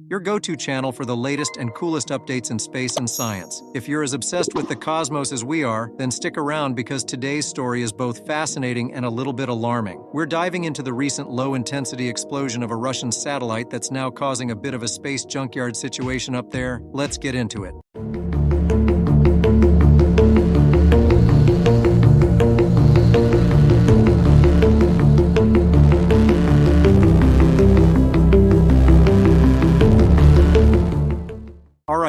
your go-to channel for the latest and coolest updates in space and science. If you're as obsessed with the cosmos as we are, then stick around because today's story is both fascinating and a little bit alarming. We're diving into the recent low-intensity explosion of a Russian satellite that's now causing a bit of a space junkyard situation up there. Let's get into it.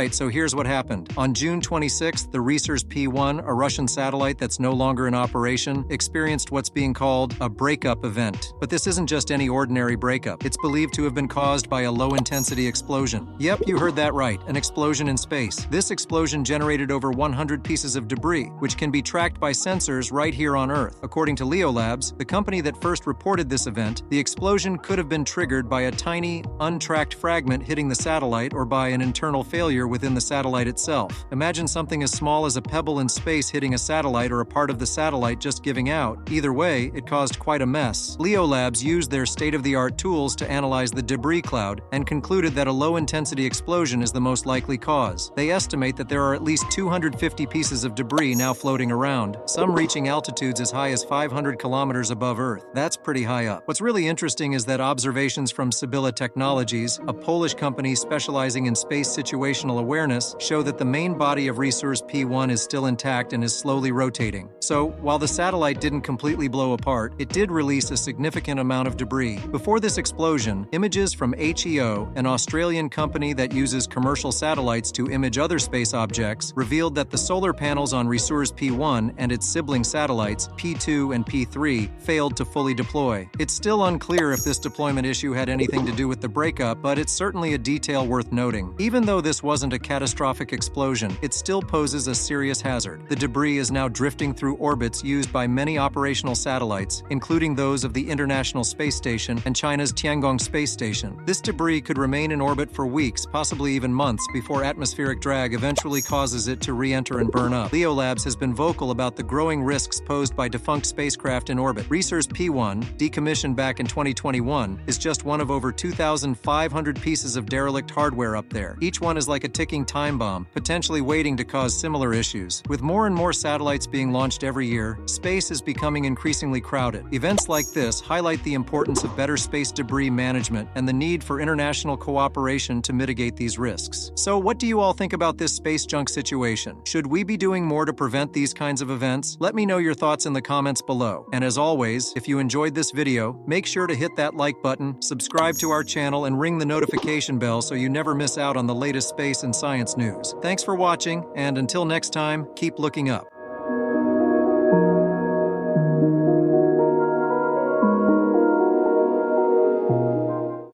Alright, so here's what happened. On June 26th, the Resurs P-One, a Russian satellite that's no longer in operation, experienced what's being called a breakup event. But this isn't just any ordinary breakup. It's believed to have been caused by a low-intensity explosion. Yep, you heard that right, an explosion in space. This explosion generated over 100 pieces of debris, which can be tracked by sensors right here on Earth. According to LeoLabs, the company that first reported this event, the explosion could have been triggered by a tiny, untracked fragment hitting the satellite or by an internal failure within the satellite itself. Imagine something as small as a pebble in space hitting a satellite or a part of the satellite just giving out. Either way, it caused quite a mess. LeoLabs used their state-of-the-art tools to analyze the debris cloud and concluded that a low-intensity explosion is the most likely cause. They estimate that there are at least 250 pieces of debris now floating around, some reaching altitudes as high as 500 kilometers above Earth. That's pretty high up. What's really interesting is that observations from Sibylla Technologies, a Polish company specializing in space situational awareness, show that the main body of Resurs P-One is still intact and is slowly rotating. So, while the satellite didn't completely blow apart, it did release a significant amount of debris. Before this explosion, images from HEO, an Australian company that uses commercial satellites to image other space objects, revealed that the solar panels on Resurs P-One and its sibling satellites, P2 and P3, failed to fully deploy. It's still unclear if this deployment issue had anything to do with the breakup, but it's certainly a detail worth noting. Even though this wasn't a catastrophic explosion, it still poses a serious hazard. The debris is now drifting through orbits used by many operational satellites, including those of the International Space Station and China's Tiangong Space Station. This debris could remain in orbit for weeks, possibly even months, before atmospheric drag eventually causes it to re-enter and burn up. LeoLabs has been vocal about the growing risks posed by defunct spacecraft in orbit. Resurs P-One, decommissioned back in 2021, is just one of over 2,500 pieces of derelict hardware up there. Each one is like a ticking time bomb, potentially waiting to cause similar issues. With more and more satellites being launched every year, space is becoming increasingly crowded. Events like this highlight the importance of better space debris management and the need for international cooperation to mitigate these risks. So, what do you all think about this space junk situation? Should we be doing more to prevent these kinds of events? Let me know your thoughts in the comments below. And as always, if you enjoyed this video, make sure to hit that like button, subscribe to our channel, and ring the notification bell so you never miss out on the latest space and science news. Thanks for watching, and until next time, keep looking up.